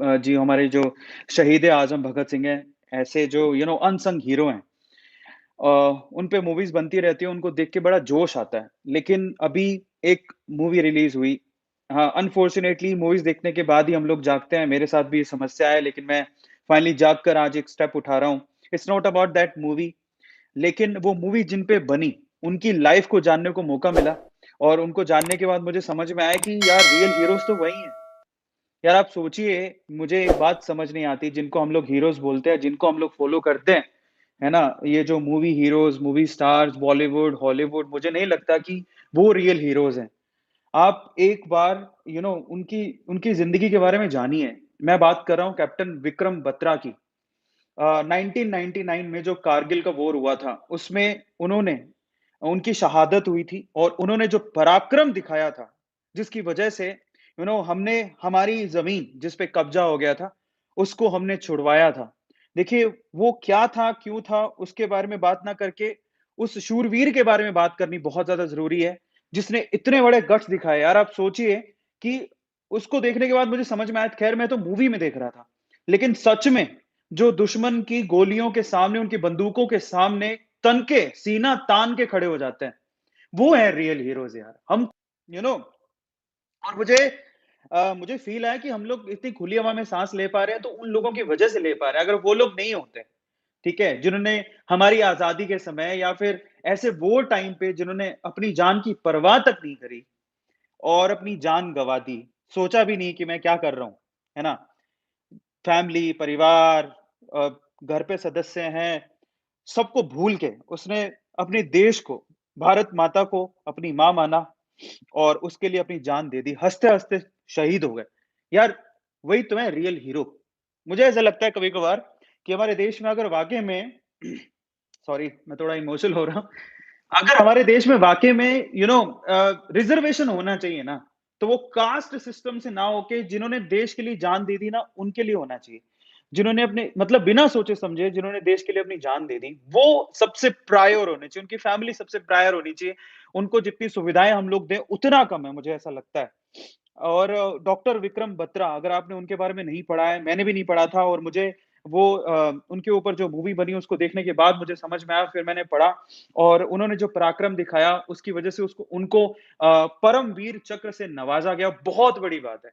जी हमारे जो शहीद आज़म भगत सिंह हैं, ऐसे जो अनसंग हीरो हैं। अ, उन पे मूवीज़ बनती रहती हैं, उनको देख के बड़ा जोश आता है। लेकिन अभी एक मूवी रिलीज़ हुई। हाँ, अनफॉर्च्यूनेटली मूवीज़ देखने के बाद ही हम लोग जागते हैं, मेरे साथ भी ये समस्या है, लेकिन मैं फाइनली जाग कर आज एक स्टेप उठा रहा हूँ। It's not about that movie, लेकिन वो मूवी जिन पे बनी, उनकी लाइफ़ को जानने को मौका मिला और उनको जानने के बाद मुझे समझ में आया कि यार रियल हीरोज़ तो वही हैं। यार आप सोचिए, मुझे एक बात समझ नहीं आती, जिनको हम लोग हीरोज़ बोलते हैं, जिनको हम लोग फ़ॉलो करते हैं, है ना? ये जो movie heroes, movie stars, Bollywood, Hollywood, मुझे नहीं लगता कि वो रियल हीरोज़ हैं। आप एक बार उनकी उनकी ज़िंदगी के बारे में जानिए। मैं बात कर रहा हूँ कैप्टन विक्रम बत्रा की। 1999 में जो कारगिल का वॉर हुआ था, उसमें उनकी शहादत हुई थी और उन्होंने जो पराक्रम दिखाया था, जिसकी वजह से हमने हमारी ज़मीन जिस पे कब्ज़ा हो गया था, उसको हमने छुड़वाया था। देखिए, वो क्या था, क्यों था, उसके बारे में बात ना करके, उस शूरवीर के बारे में बात करनी बहुत ज़्यादा ज़रूरी है, जिसने इतने बड़े गट्स दिखाए। यार आप सोचिए कि उसको देखने के बाद मुझे समझ में आया, खैर मैं तो मूवी में देख रहा था, लेकिन सच में जो दुश्मन की गोलियों के सामने, उनकी बंदूकों के सामने तन के, सीना तान के खड़े हो जाते हैं, वो हैं रियल हीरोज़ यार। हम यू नो और मुझे फ़ील आया कि हम लोग इतनी खुली हवा में साँस ले पा रहे हैं, तो उन लोगों की वजह से ले पा रहे हैं। अगर वो लोग नहीं होते, ठीक है? जिन्होंने हमारी आज़ादी के समय या फिर ऐसे वो टाइम पे जिन्होंने अपनी जान की परवाह तक नहीं करी और अपनी जान गँवा दी, सोचा भी नहीं कि मैं क्या कर रहा हूँ, है ना? फैमिली, परिवार, अ, घर पे सदस्य हैं, सबको भूल के उसने अपने देश को, भारत माता को अपनी माँ माना और उसके लिए अपनी जान दे दी। हँसते-हँसते शहीद हो गए। यार, वही तो है रियल हीरो। मुझे ऐसा लगता है कभी-कभार कि हमारे देश में अगर वाक़ई में सॉरी मैं थोड़ा इमोशनल हो रहा हूँ। अगर हमारे देश में वाक़ई में रिज़र्वेशन होना चाहिए ना, तो वो कास्ट सिस्टम से ना होके जिन्होंने देश के लिए जान दे दी ना, उनके लिए होना चाहिए। जिन्होंने अपने मतलब बिना सोचे-समझे जिन्होंने देश के लिए अपनी जान दे दी, वो सबसे प्रायर होने चाहिए, उनकी फैमिली सबसे प्रायर होनी चाहिए। उनको जितनी सुविधाएँ हम लोग दें, उतना कम है, मुझे ऐसा लगता है। और डॉक्टर विक्रम बत्रा, अगर आपने उनके बारे में नहीं पढ़ा है, मैंने भी नहीं पढ़ा था और मुझे उनके ऊपर जो मूवी बनी उसको देखने के बाद मुझे समझ में आया, फिर मैंने पढ़ा और उन्होंने जो पराक्रम दिखाया, उसकी वजह से उसको उनको परमवीर चक्र से नवाज़ा गया, बहुत बड़ी बात है।